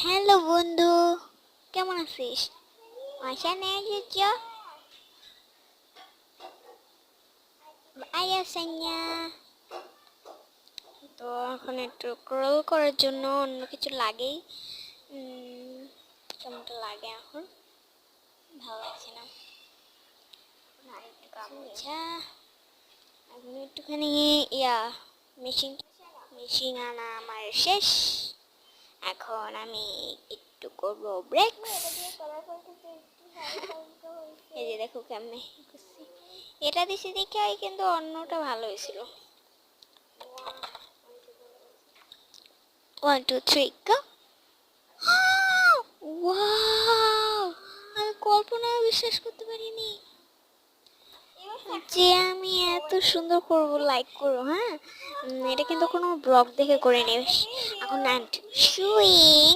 Hello বন্ধু, কেমন আছিস? আশা নেই যে আয়া সাইয়া। তো এখন একটু ক্রল করার জন্য অন্য কিছু লাগেই। কেমনটা লাগে এখন? ভালো লাগছে না। আচ্ছা, এখন একটুখানি মেশিন মেশিন আনা আমার শেষ। এখন আমি একটু করবো ব্রেকস। এই যে দেখো কেমনে করছি। এটা দিছি দেখে কিন্তু অন্যটা ভালো হয়েছিল। 1 2 3 গো। ওয়াও, আমি কল্পনায় বিশ্বাস করতে পারিনি যে আমি এত সুন্দর করব, লাইক করো। হ্যাঁ, এটা কিন্তু কোনো ব্লগ দেখে করে নেবে। এখন সুইং